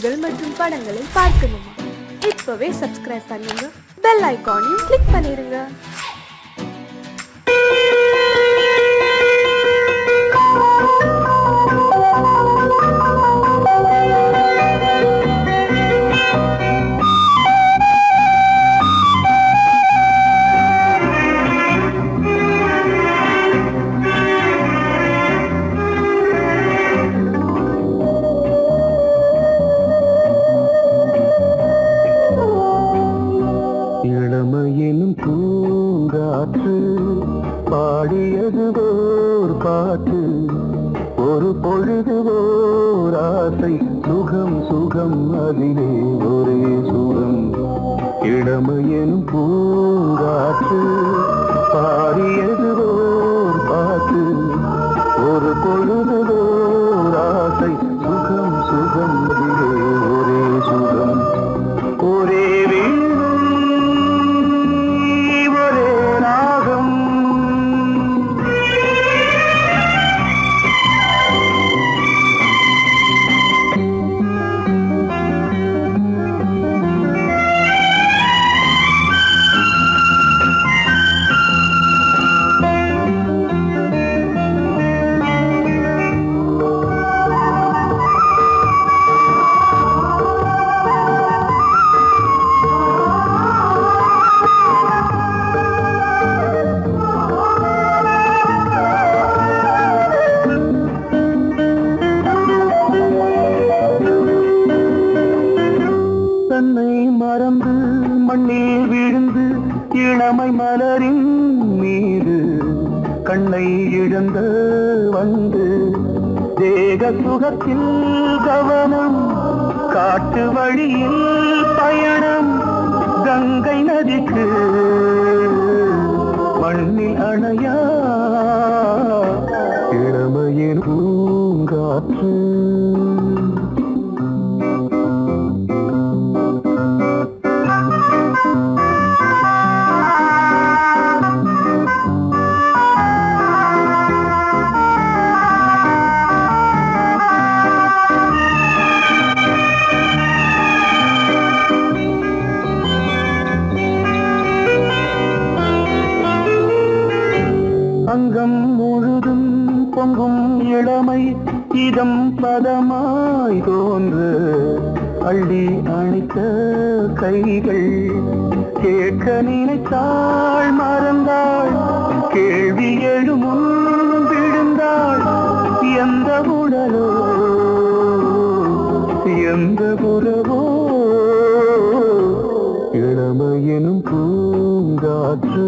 பாடல்கள் மற்றும் படங்களை பார்க்கணுமா? இப்பவே சப்ஸ்கிரைப் பண்ணுங்க, பெல் ஐகானையும் கிளிக் பண்ணிருங்க. இளமையினும் பூங்காற்று பாடியது ஓர் பாட்டு, ஒரு பொழுது ஓர் ஆசை, சுகம் சுகம் அதிலே ஒரே சுகம். இளமையினும் பூங்காற்று பாடியது ஓர் பாட்டு, ஒரு பொழுது ஓர் ஆசை, சுகம் சுகம் அதிலே ஒரே சுகம். ஒரே தன்னை மறந்து மண்ணில் விழுந்து இளமை மலரின் மீது கண்ணை இழந்த வந்து தேக சுகத்தில் கவனம், காட்டு வழியில் பயணம், கங்கை நதிக்கு மண்ணில் அணையா இளமையின் பூங்காற்று. அங்கம் முழுதும் பொங்கும் இளமை, இதம் பதமாய் தோன்று அள்ளி அணைத்த கைகள், கேட்க நினைத்தாள் மறந்தாள், கேள்வி எழுமுன் விழுந்தாள். எந்த உடலோ எந்த புறவோ இளமையெனும் பூங்காற்று.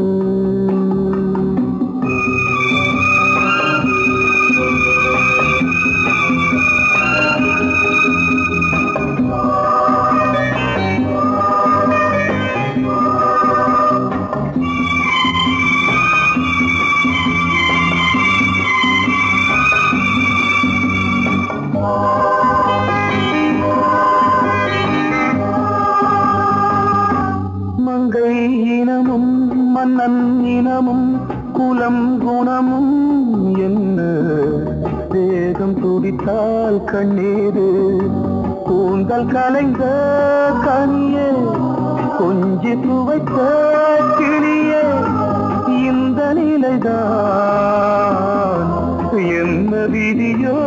மங்கை இனமும் மன்னன் இனமும் குலம் குணமும் என்ன, தேகம் துடித்தால் கண்ணீரு, கூந்தல் கலைந்த கனியே, கொஞ்சி துவைத்த கிளியே, இந்த நிலைதான் என்ன விதியோ.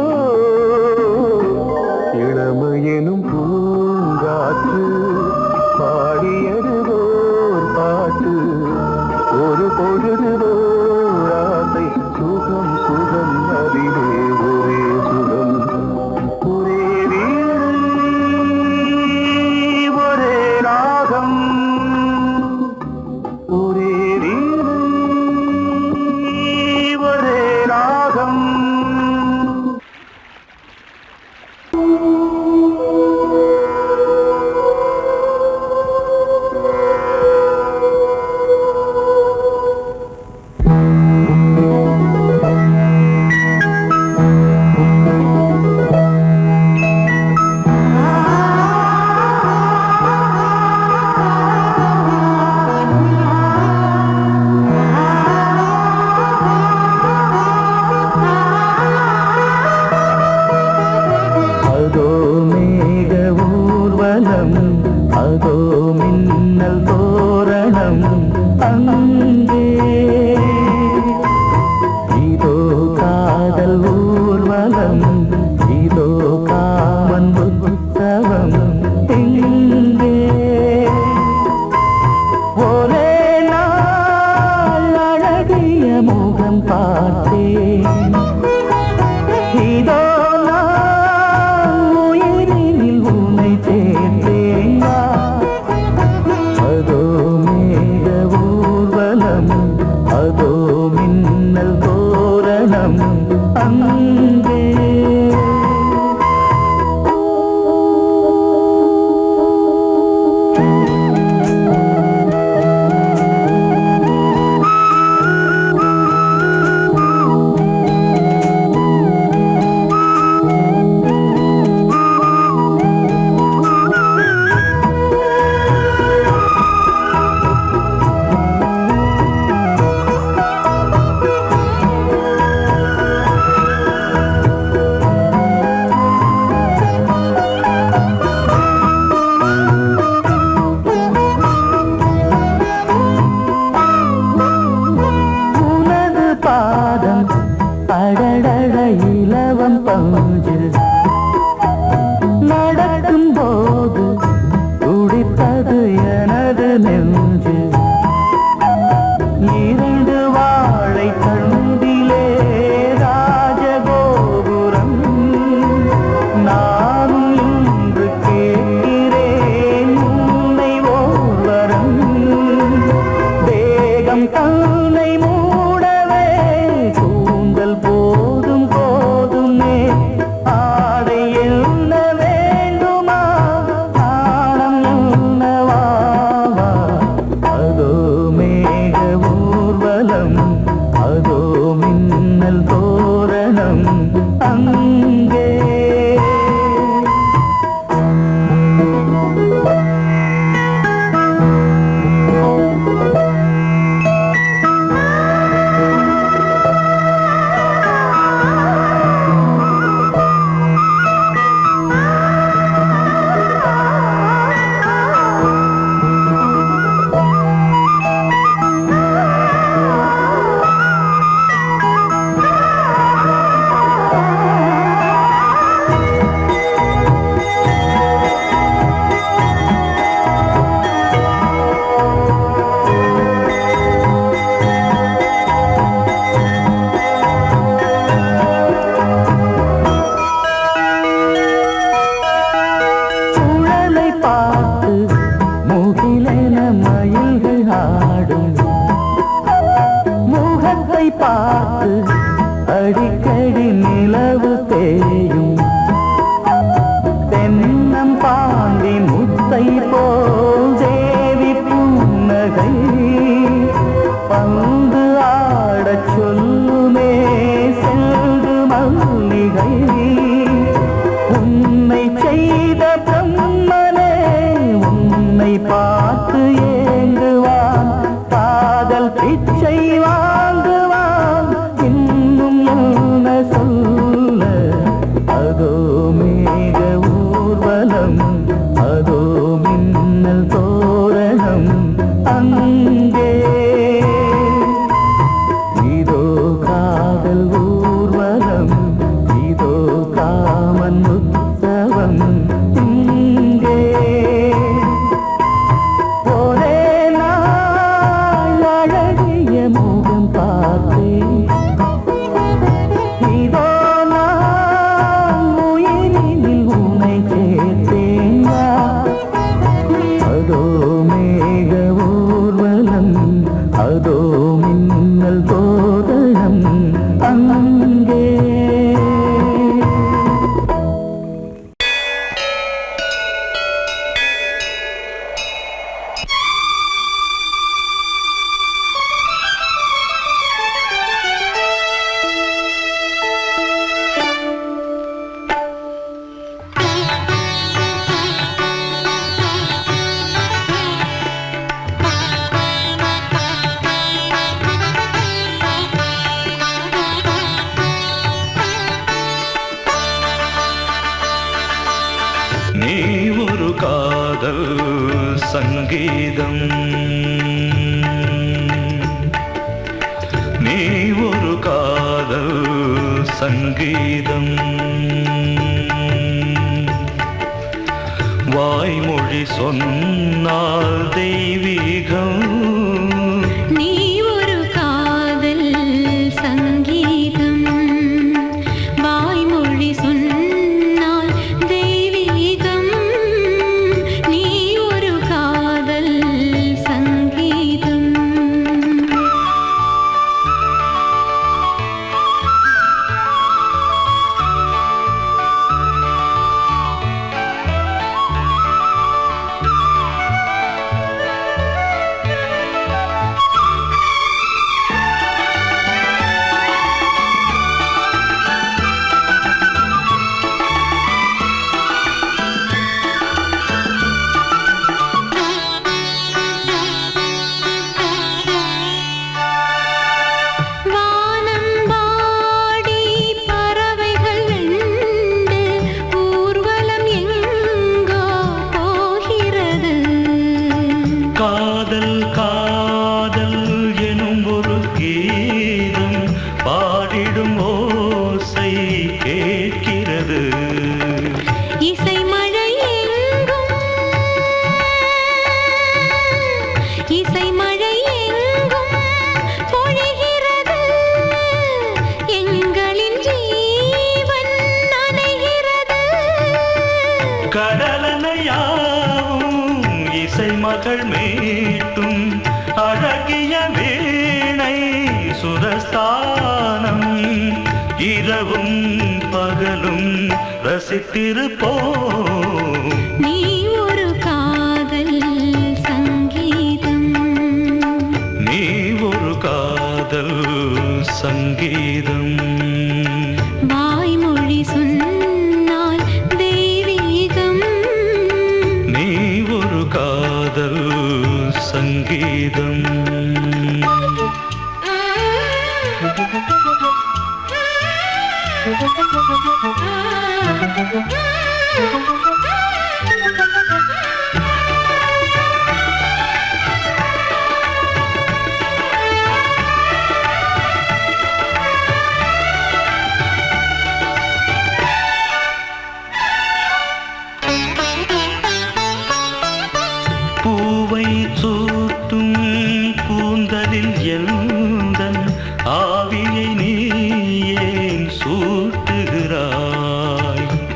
இளமையெனும் பூங்காற்று பாடியது ஓர் பாட்டு, ஒரு பொழுது ஓர் ஆசை, சுகம் சுகம் அதிலே ஒரே சுகம். ஒரே வீடு ஒரே ராகம், ஒரே வீடு ஒரே ராகம். உற்சவம் இங்கே ஒரே நாள் அழகிய முகம் பார்த்தேன் இதோ நான் உயிரினில் உன்னை சேர்த்தேன் அதோ மேக ஊர்வலம் அதோ மின்னல் தோரணம் அங்கே அடடட இலவம் பஞ்சு நடக்கும் போது துடிப்பது எனது நெஞ்சு இரண்டு வாழை தண்டிலே ராஜகோபுரம் நானும் இன்று கேட்கிறேன் உன்னை ஓர்வரம் தேகம் தன்னை மூடவே கூந்தல் போதும் போதுமே ஆடை என்ன வேண்டுமா ஆடம் என்னவா அதோ மேக ஊர்வலம் அதோ மின்னல் தோரணம் அங்கே மயில்கள் ஆடும் முகத்தை பார்த்து அடிக்கடி நிலவு தேயும் தென்னம் பாண்டி முத்தை போல் தேவி புன்னகை பந்து ஆடச் சொல்லுமே செல்து மல்லிகை உன்னை செய்த பிரம்மனே உன்னை பார்த்து ஏங்குவான் காதல் பிச்சை வாங்குவான் இன்னும் என்ன சொல்ல அதோ மேக ஊர்வலம் அதோ மின்னல் தோரணம் அங்கே இதோ காதல் ஊர்வலம் இதோ காமன் உற்சவம் இங்கே ஒரே நாள் அழகிய முகம் பார்த்தேன் இதோ நான் உயிரினில் உன்னை சேர்த்தேன் அதோ மேக ஊர்வலம் அதோ மின்னல் தோரணம் அங்கே நீ ஒரு காதல் சங்கீதம் நீ ஒரு காதல் சங்கீதம் வாய்மொழி சொன்னால் தெய்வீகம். நீ ஒரு காதல் சங்கீதம். வாய்மொழி சொன்னால் தெய்வீகம். நீ ஒரு காதல் சங்கீதம். காதல் காதல் எனும் ஒரு கீதம் பாடிடும் ஓசை கேட்கிறது. இசை மழை எங்கும் இசை மழை எங்கும் பொழிகிறது. எங்களின் ஜீவன் நனைகிறது. கடலனையாவும் இசை மகள் மீட்டும் அழகிய வீணை சுரஸ்தானம். இரவும் பகலும் ரசித்திருப்போம். நீ ஒரு காதல் சங்கீதம். நீ ஒரு காதல் சங்கீதம். வாய்மொழி சொன்னால் தெய்வீகம். நீ ஒரு காதல் சங்கீதம். பூவை சூட்டும் கூந்தலில் எந்தன் ஆவியை நீ ஏன் சூட்டுகிறாய்?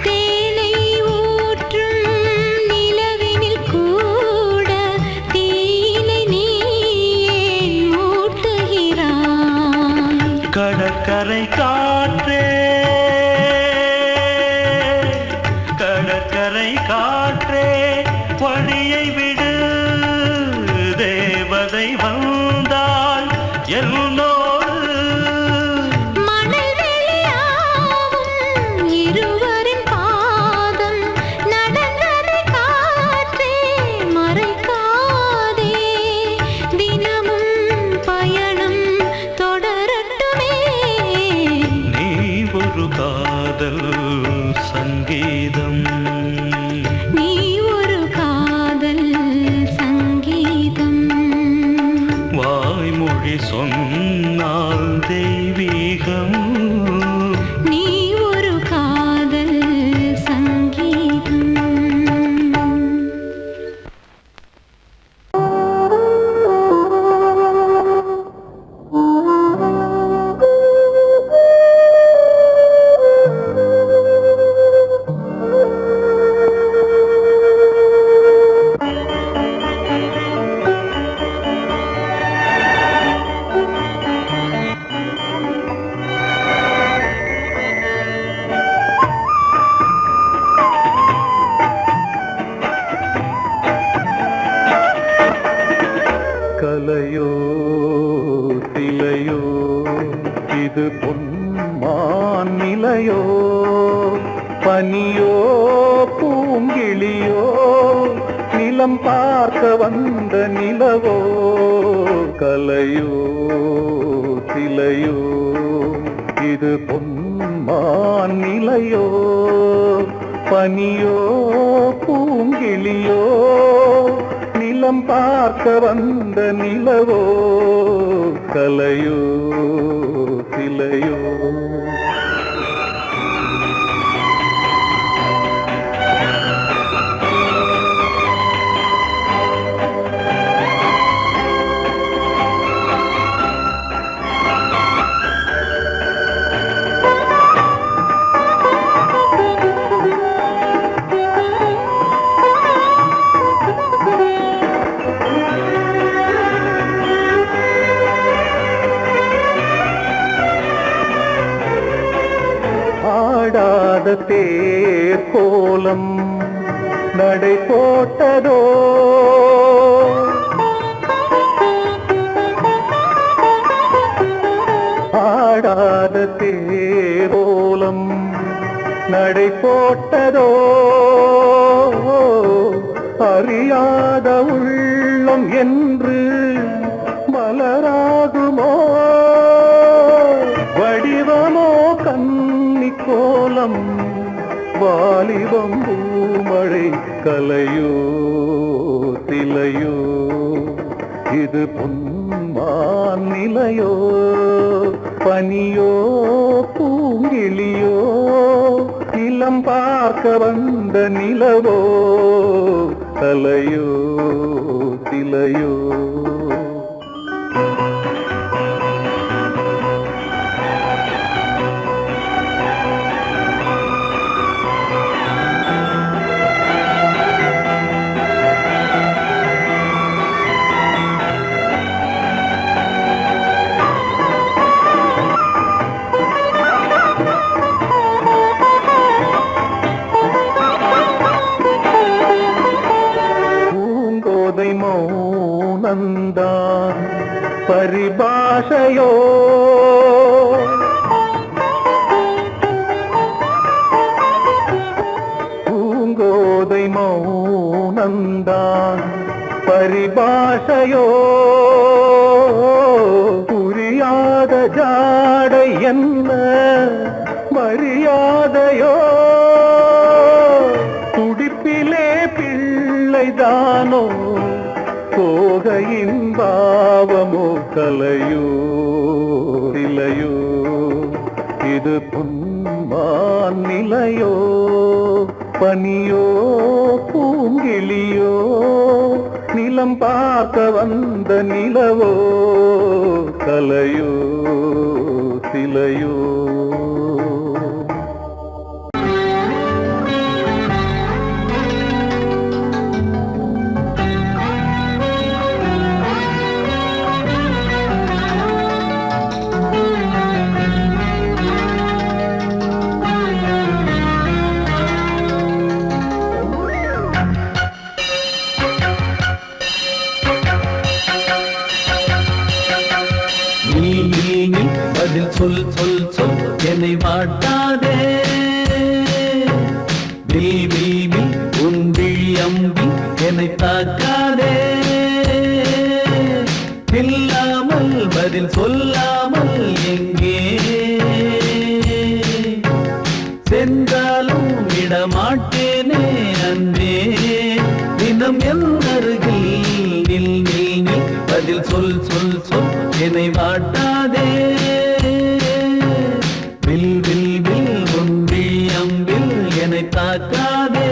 தேனை ஊற்றும் நிலவினில் கூட தீனை நீ ஏன் மூட்டுகிறாய்? கடற்கரை காற்றே கடற்கரை காற்றே வழியை விடு. தேவதை வந்தால் என்னோடு மணல் வெளியாகும் இருவரின் பாதம் நடந்ததை காற்றே மறைக்காதே. தினமும் பயணம் தொடரட்டுமே. நீ ஒரு காதல் சங்கீதம். நீ ஒரு காதல் சங்கீதம். வாய்மொழி சொன்னால் தெய்வீகம். நீ ஒரு காதல் சங்கீதம். கலையோ சிலையோ இது பொன்மான் நிலையோ, பனியோ பூங்கிளியோ, நிலம் பார்க்க வந்த நிலவோ. கலையோ சிலையோ இது பொன்மான் நிலையோ, பனியோ பூங்கிளியோ, நிலம் பார்க்க வந்த நிலவோ. கலையோ சிலையோ தேர் கோலம் நடை போட்டதோ ஆடாத தேரோலம் நடை போட்டதோ அறியாத உள்ளம் என்று மலராகுமோ வடிவமோ கன்னி கோலம் வாலிபம் பூமழை கலையோ திலையோ இது பொன்மான் நிலையோ பனியோ பூங்கிளியோ நிலம் பார்க்க வந்த நிலவோ கலையோ திலையோ மௌனந்தான் பரிபாஷையோ பூங்கோதை மௌனந்தான் பரிபாஷையோ புரியாத ஜாடை என்ன மரியாதையோ துடிப்பிலே பிள்ளைதானோ கோகையின் பாவமோ கலையோ இலையோ இது பொன்மான் நிலையோ பனியோ பூங்கிளியோ நிலம் பார்க்க வந்த நிலவோ கலையோ சிலையோ பதில் சொல் சொல் சொல் என்னை வாட்டாதே தேவி உன் விழி அம்பி என்னை தாக்காதே இல்லாமல் பதில் சொல்லாமல் எங்கே சென்றாலும் விடமாட்டேனே அன்பே தினம் என் அருகில் நில் நில் நில் பதில் சொல் சொல் சொல் என்னை வாட்டாதே வில் வில் வில் ஒன்றி அம்பில் என்னை தாக்காதே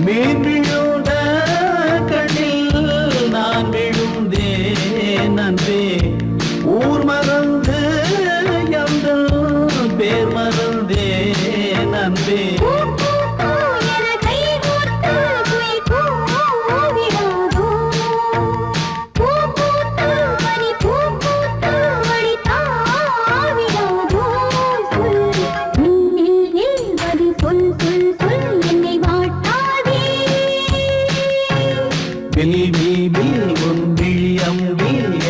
மீன் விழுந்த கண்ணில் நான் விழுந்தேன் அன்பே. ஊர் மறந்து எங்கள் பேர் மறந்தேன் அன்பே.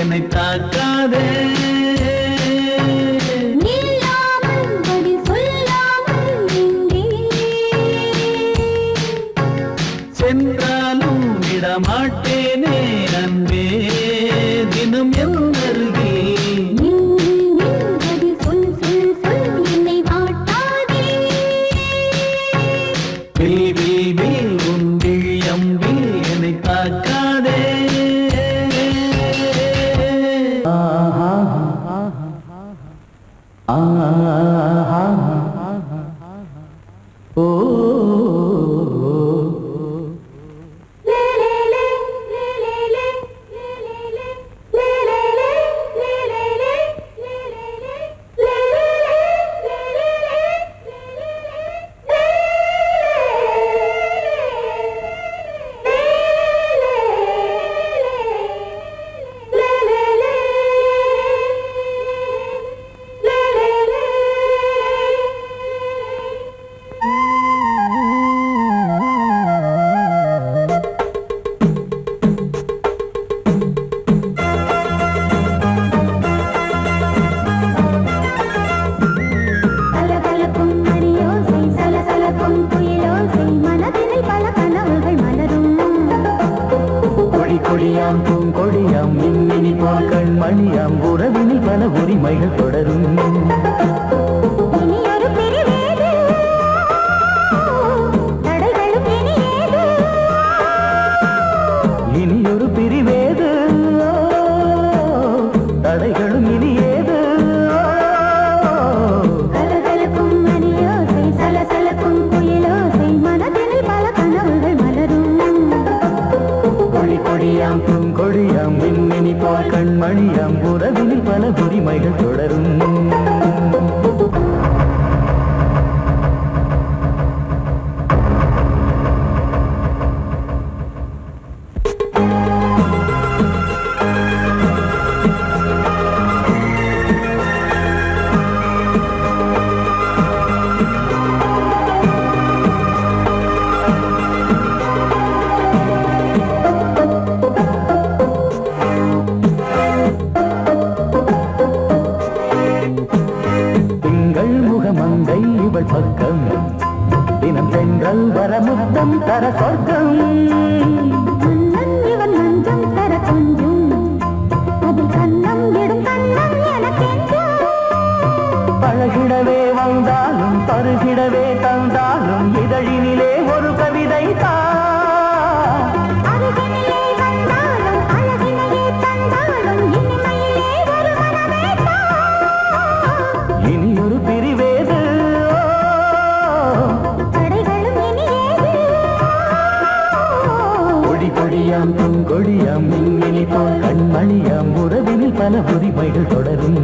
என்னை தாக்காதே சென்றாலும் விடமாட்டேனே அன்பே தினம் என் அருகில். வில் வில் வில் உன் விழியம்பில் என்னை தாக்காதே. ஓ கொடியாம் பூங்கொடியாம் மின்மினி போல் கண்மணியாம் உறவினில் பல உரிமைகள் தொடரும். இனியொரு பிரிவேது தடைகளும் இனியேது. கொடியாம் பூங்கொடியாம் மின்மினி போல் கண்மணியாம் உறவினில் பல உரிமைகள் தொடரும். மங்கை இவள் பக்கம் தினம் சென்றல் வரமுத்தம் தர சொர்க்கம். இவன் நஞ்சம் தர கொஞ்சம் அதில் கண்ணம் இடும் கண்ணம் எனக்கென்றும். பழகிடவே வந்தாலும் பருகிடவே தந்தாலும் இதழினிலே ஒரு கவிதை தான். இனியொரு பிரிவேது கொடி கொடியாம் பூங்கொடியாம் மின்மினி போல் கண்மணியாம் உறவினில் பல உரிமைகள் தொடரும்.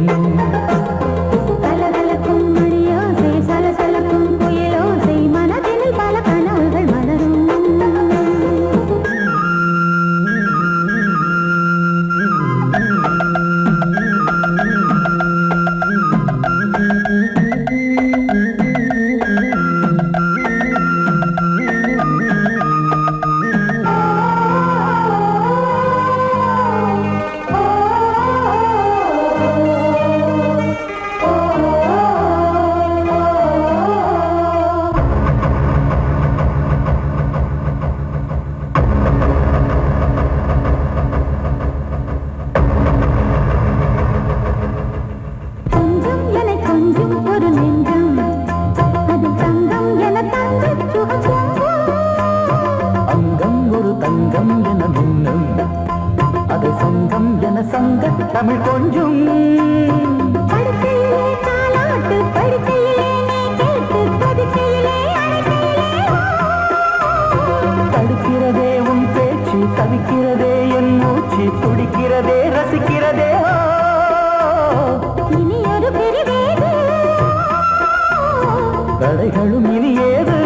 சலசலக்கும் புயலோசை மனதினில் பல கனவுகள் மலரும். தமிழ் கொஞ்சம் தவிக்கிறதே என் மூச்சு துடிக்கிறதே ரசிக்கிறதே இனி ஒரு பிரிவேது தடைகளும் இனி ஏது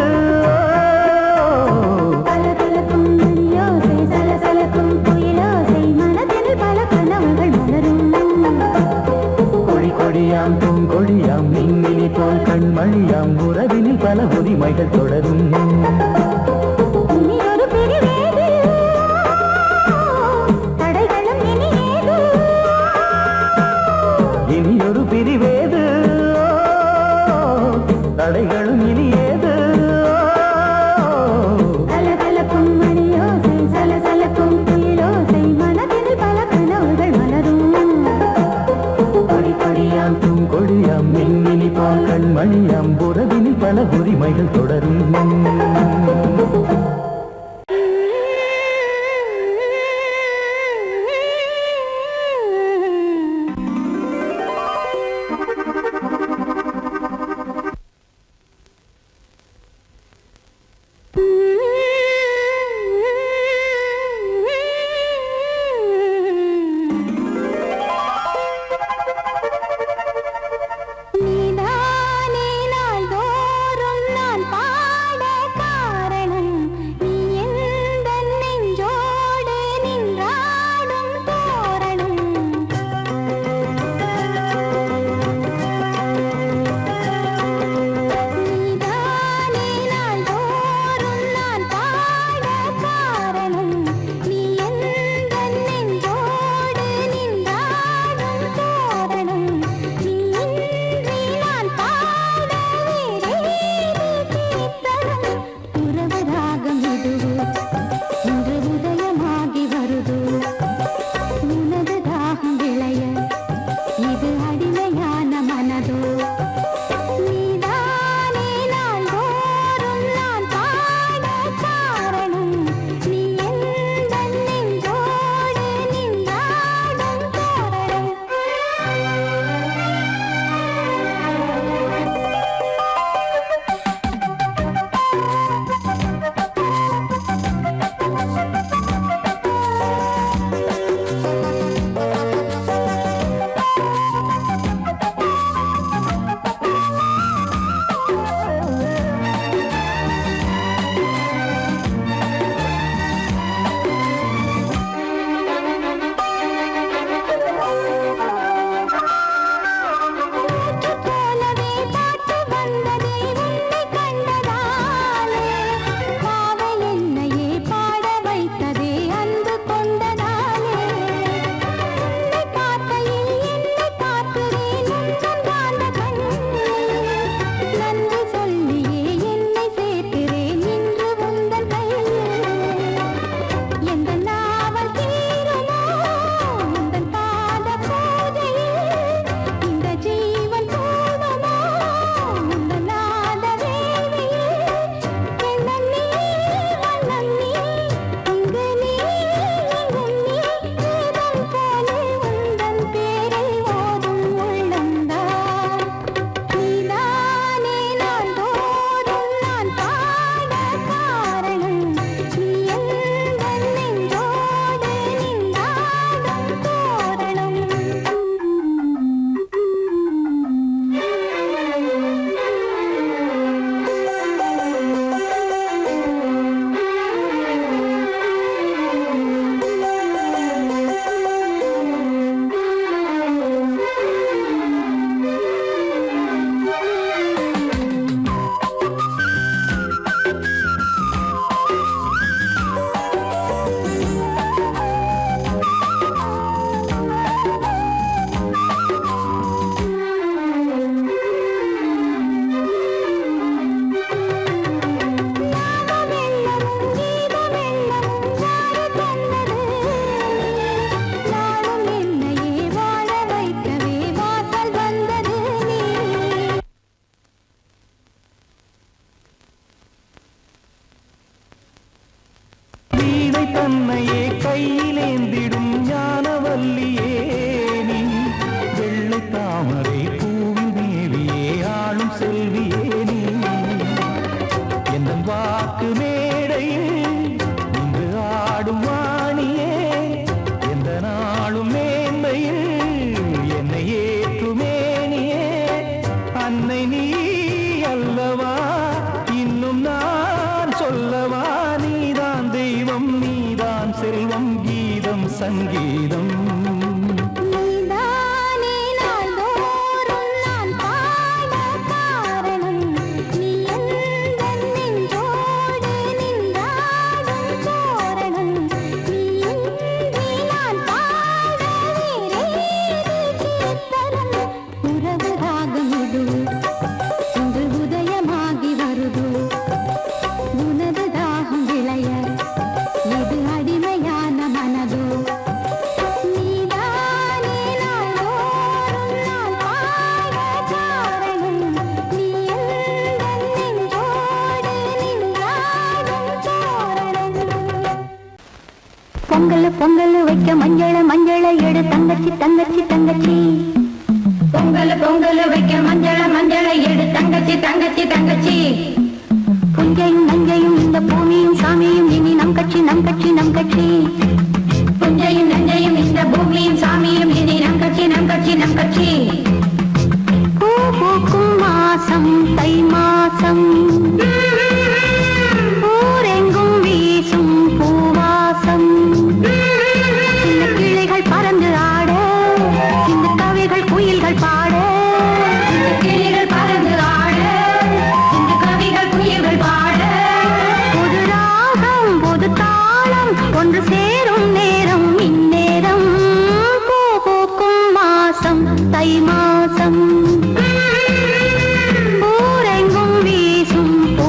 கலகலக்கும் மணியோசை சலசலக்கும் குயிலோசை மனதில் பல கனவுகள் மலரும் கொடி கொடியாம் பூங்கொடியாம் மின்மினி போல் கண்மணியாம் உறவினில் பல உரிமைகள் தொடரும் இனி ஒரு பிரிவேது தடைகளும் இனி ஏது இனி ஒரு பிரிவேது தடைகளும் இனி ஏது கலகலக்கும் மணியோசை சலசலக்கும் குயிலோசை மனதில் பல கனவுகள் மலரும் கொடி கொடியாம் பூங்கொடியாம் மின்மினி போல் கண்மணியாம் உறவினில் பல உரிமைகள் தொடரும் நீதானே நாள்தோறும் நான் பாட காரணம் நீ எந்தன் நெஞ்சோடு நின்றாடும் தோரணம் நீதானே நாள்தோறும் நான் பாட காரணம் நீ எந்தன் நெஞ்சோடு நின்றாடும் தோரணம் நீ இன்றி நான் பாட வேறேது கீர்த்தனம் உறவு ராகம் இதுவோ இன்று உதயமாகி வருதோ உனது தாகம் விளைய இது அடிமையான மனதோ நீதானே நாள்தோறும் நான் பாட காரணம் நீ எந்தன் நெஞ்சோடு நின்றாடும் தோரணம் போலவே பாட்டு வந்ததே உன்னை கண்டதாலே பாவை என்னையே பாட வைத்ததே அன்பு கொண்டதாலே உன்னை பார்க்கையில் என்னை பார்க்கிறேன் உந்தன் காந்த கண்ணில் நன்றி சொல்லியே என்னை சேர்க்கிறேன் இன்று உந்தன் கையில் எந்த நாவல் தீருமோ உந்தன் பாத பூஜையில் இந்த ஜீவன் போதுமோ உந்தன் நாத வேளையில் எண்ணம் நீ வண்ணம் நீ இங்கு நீ எங்கும் நீ வேதம் போலே உந்தன் பேரை ஓதும் உள்ளம்தான் நீதானே நாள்தோறும் நான் பாட காரணம் நீ எந்தன் நெஞ்சோடு நின்றாடும் தோரணம் நாதமெல்லமும் கீதமெல்லமும் யாரு தந்தது நாளும் என்னையே வாழ வைக்கவே வாசல் வந்தது நீ வீணை தன்னையே கையிலேந்திடும் ஞானவல்லியே நீ வெள்ளை தாமரை பூவின் தேவியே ஆளும் செல்வியே நீ எந்தன் வாக்கு மேடையில் இன்று ஆடும் தெய்வம் நீதான் செல்வம் கீதம் சங்கீதம் நீதானே நாள்தோறும் நான் பாட காரணம் நீ எந்தன் நெஞ்சோடு நின்றாடும் தோரணம் நீ இன்றி நான் பாட வேறேது கீர்த்தனம் உறவு ராகம் இது இன்று உதயமாகி வருது உனது தாகம் விளைய இது அடிமையான மனதோ நீதானே நாள்தோறும் நான் பாட காரணம் நீ எந்தன் நெஞ்சோடு நின்றாடும் தோரணம் பொங்கல் பொங்கல் வைக்க மஞ்சள மஞ்சள எடு தங்கச்சி தங்கச்சி தங்கச்சி பொங்கல் பொங்கல் வைக்க மஞ்சள மஞ்சள எடு தங்கச்சி தங்கச்சி தங்கச்சி புஞ்சையும் நஞ்சையும் இந்த பூமியும் சாமியும் இனி நம் கட்சி நம் கட்சி நம் கட்சி புஞ்சையும் நஞ்சையும் இந்த பூமியும் சாமியும் இனி நம் கட்சி நம் கட்சி நம் கட்சி பூ பூக்கும் மாசம் தை மாசம் ஊரெங்கும் வீசும் பூவாசம் சின்ன கிளிகள் பறந்து ஆட சின்ன கவிகள் குயில்கள் பாட சின்ன கிளிகள் பறந்து ஆட சின்ன கவிகள் குயில்கள் பாட புது ராகம் புது தாளம் ஒன்று சேரும் நேரம் இந்நேரம் பூ பூக்கும் மாசம் தை மாசம் ஊரெங்கும் வீசும் பூ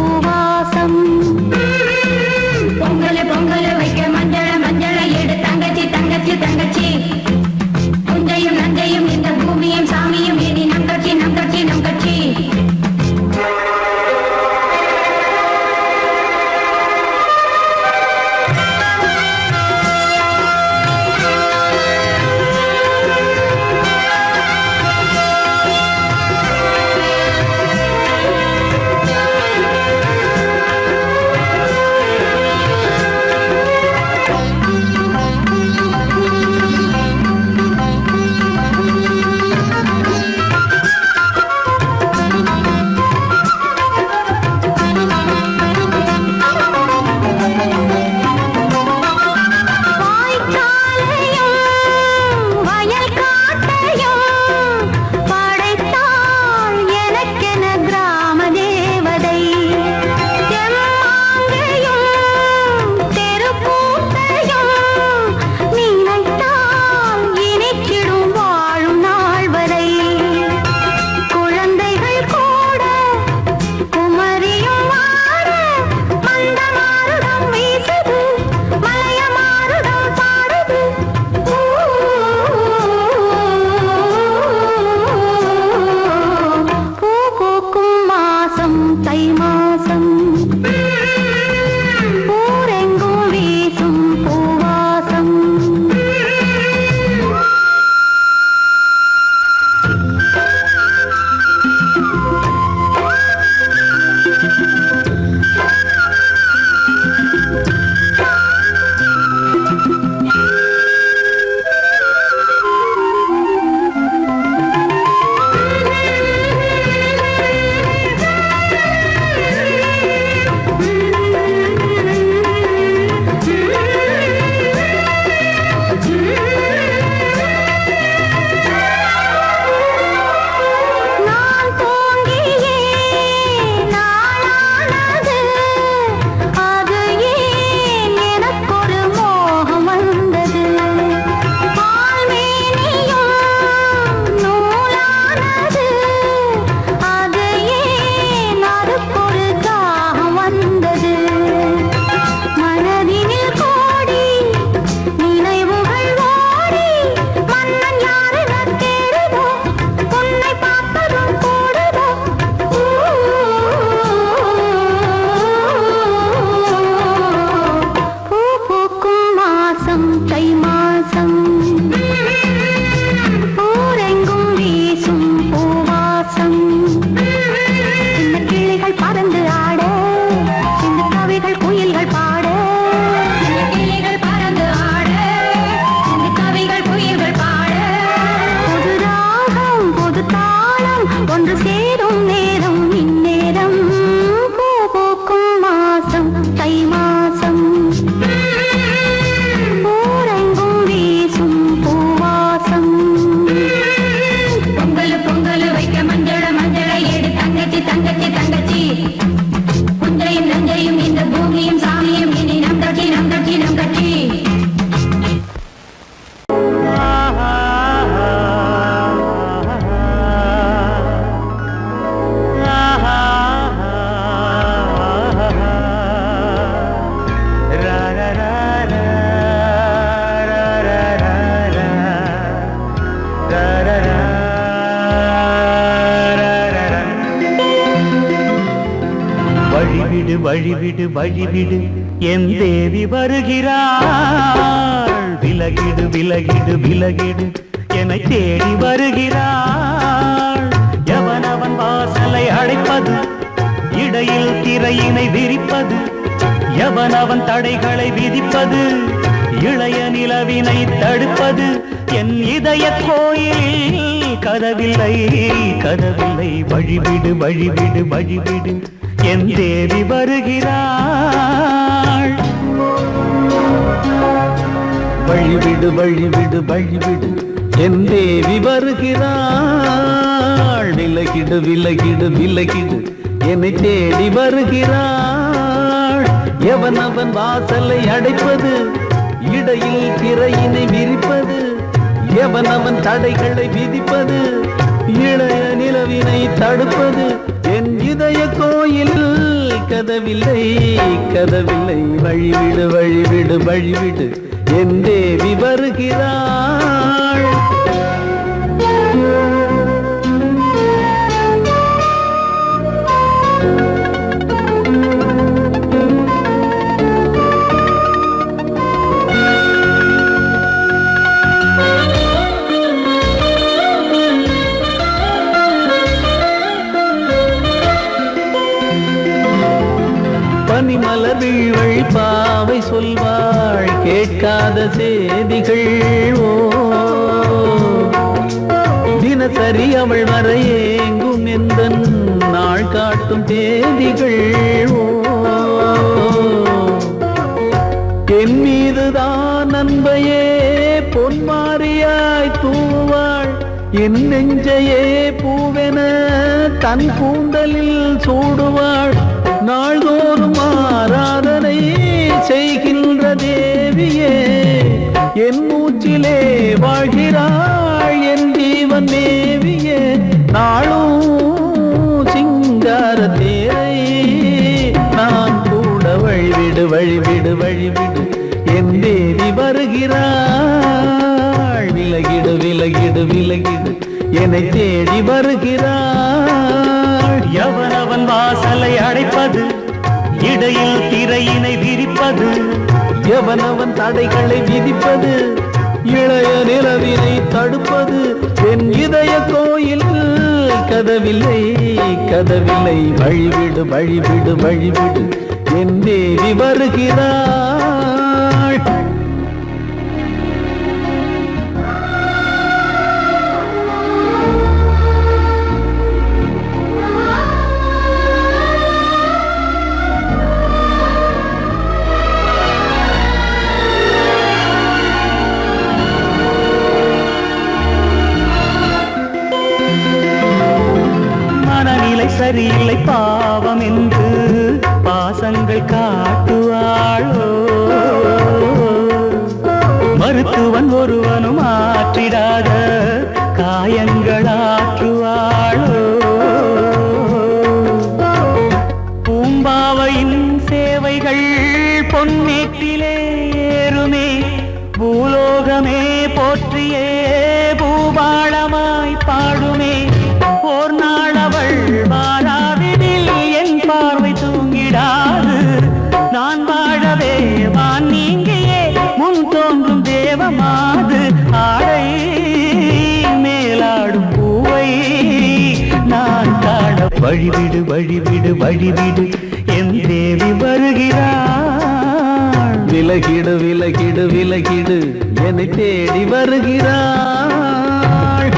வழிவிடு வழிவிடு என் தேவி வருகிறாள் விலகிடு விலகிடு விலகிடு என்னை தேடி வருகிறாள் எவனவன் வாசலை அடைப்பது இடையில் திரையினை விரிப்பது எவனவன் தடைகளை விதிப்பது இளைய நிலவினை தடுப்பது என் இதய கோயில் கதவில்லை கதவில்லை வழிவிடு வழிவிடு வழிவிடு என் தேவி வருகிறாள் வழிவிடு வழிவிடு வழிவிடு என் தேவி வருகிறாள் விலகிடு விலகிடு விலகிடு என்னை தேடி வருகிறாள் எவனவன் வாசலை அடைப்பது இடையில் திரையினை விரிப்பது எவனவன் தடைகளை விதிப்பது இளைய நிலவினை தடுப்பது என் இதய கோயில் கதவில்லை கதவில்லை வழிவிடு வழிவிடு வழிவிடு என் தேவி வருகிறாள் பனிமலர் வீழ்வழி பாவை சொல்வாள் கேட்காத செய்திகள் ஓ தினசரி அவள் வர ஏங்கும் எந்த நாள் காட்டும் தேதிகள் ஓ என் மீதுதான் அன்பையே பொன்மாரியாய் தூவாள் என் நெஞ்சையே பூவென தன் கூந்தலில் சூடுவாள் நாள்தோறும் ஆராதனை செய்கின்ற தேவியே என் மூச்சிலே வாழ்கிறாள் என் ஜீவன் தேவியே நாளும் சிங்கார தேரை நான் கூட வழிவிடு வழிவிடு வழிவிடு என் தேவி வருகிறாள் விலகிடு விலகிடு விலகிடு என்னை தேடி வருகிறாள் எவனவன் வாசலை அடைப்பது இடையில் திரையினை விரிப்பது எவனவன் தடைகளை விதிப்பது இளைய நிலவினை தடுப்பது என் இதய கோயில் கதவில்லை கதவில்லை வழிவிடு வழிவிடு வழிவிடு என் தேவி வருகிறாள் சரியில்லை பாவம் என்று பாசங்கள் காட்டுவாளோ மருத்துவன் ஒருவனும் ஆற்றிடாத காயங்கள் ஆற்றுவாளோ பூம்பாவையின் சேவைகள் பொன்னேற்றிலே ஏறுமே பூலோகமே போற்றியே பூபாளமாய் பாடுமே ஓர் நாள் அவள் வாராவிடில் என் பார்வை தூங்கிடாது நான் வாழவே வான் நீங்கியே முன் தோன்றும் தேவமாது ஆடை மேலாடும் பூவை நான் காண வழிவிடு வழிவிடு வழிவிடு என் தேவி வருகிறாள் விலகிடு விலகிடு விலகிடு என்னை தேடி வருகிறாள்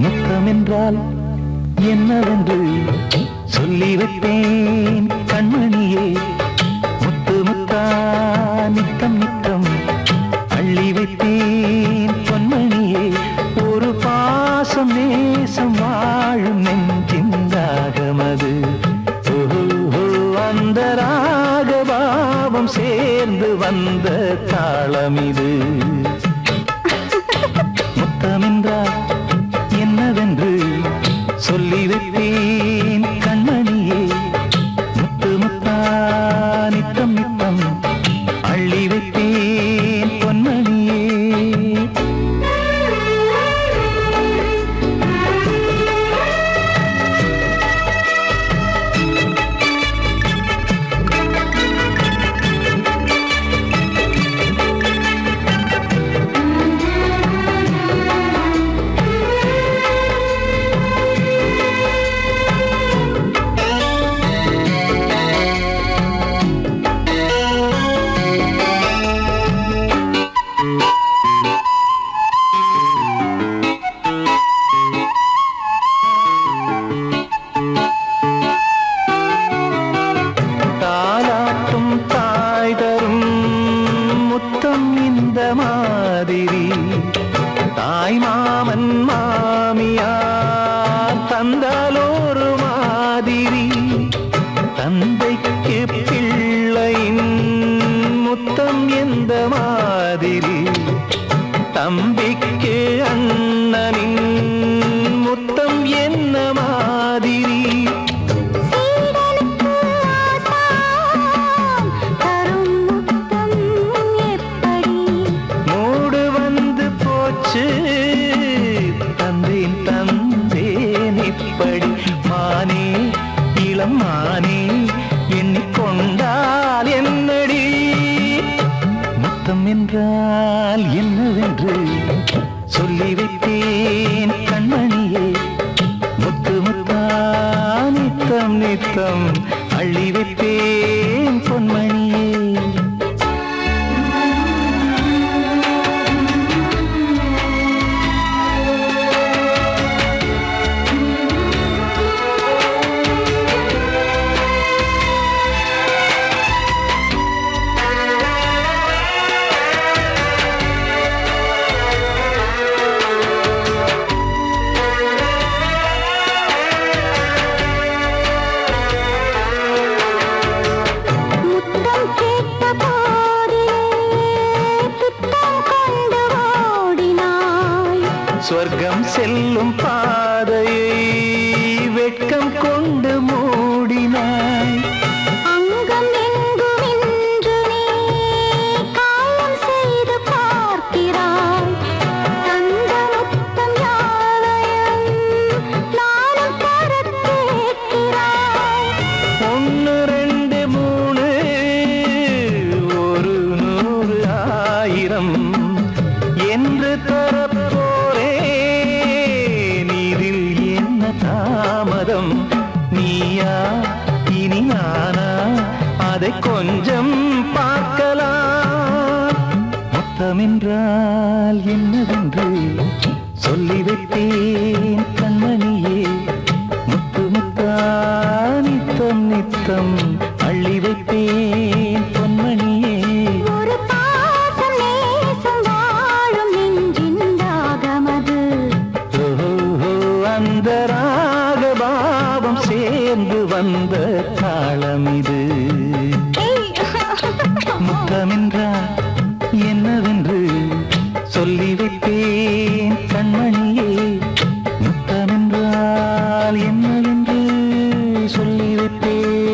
முத்தமென்றால் என்னவென்று சொல்லி வைத்தேன் கண்மணியே முத்து முத்தா நித்தம் நித்தம் அள்ளி வைத்தேன் பொன்மணியே ஒரு பாசம் நேசம் வாழும் நெஞ்சின் தாகமது ஓ பாவம் சேர்ந்து வந்த தாளம் இது. முத்தமென்றால் என்னவென்று சொல்லி வைத்தேன் கண்மணியே. முத்து முத்தா நித்தம் நித்தம் அள்ளி வைத்தேன் பொன்மணியே. தாலாட்டும் தாய் தரும் முத்தம் இந்த மாதிரி தாய் மாமன் மாமியார் தந்தாலோரு மாதிரி. தந்தைக்கு பிள்ளையின் முத்தம் எந்த மாதிரி தம்பிக்கு அண்ணனின் முத்தம் என்ன மாதிரி. சீடனுக்கு ஆசான் தரும் முத்தம் எப்படி? மூடு வந்து போச்சு தந்தேன் தந்தேன் இப்படி. மானே இளம் மானே எண்ணிக்கொண்டால் என்னடி. முத்தம் என்றால் என்னவென்று சொல்லி வைத்தேன் கண்மணியே. முத்து முத்தா நித்தம் நித்தம் அள்ளி வைத்தேன் பொன்மணியே. முத்தம் கேட்ட போதிலே துத்தம் கொண்டு ஓடினாய். சொர்க்கம் செல்லும் பாதையை வெட்கம் கொண்டு மூடினாய். அங்கம் எங்கும் இன்று நீ காயம் செய்து பார்க்கிறாய். தந்த முத்தம் யாவையும் நானும் தரக் கேட்கிறாய். 1 2 3 ஒரு 100 1000 என்று தரப்போரேன். இதில் என்ன தாமதம்? நீயா இனி நானா அதை கொஞ்சம் பார்க்கலாம். முத்தமென்றால் என்னவென்று சொல்லி வைத்தேன் கண்மணியே. முத்து முத்தா நித்தம் நித்தம் அள்ளி வைத்தேன் பொன்மணியே. ஒரு பாசம் நேசம் வாழும் நெஞ்சின் ராகமது. ஓஹோ, அந்த ராக பாவம் சேர்ந்து வந்த தாளம் இது. முத்தமென்றால் என்னவென்று சொல்லி வைத்தேன் கண்மணியே. முத்தமென்றால் என்னவென்று சொல்லி வைத்தேன்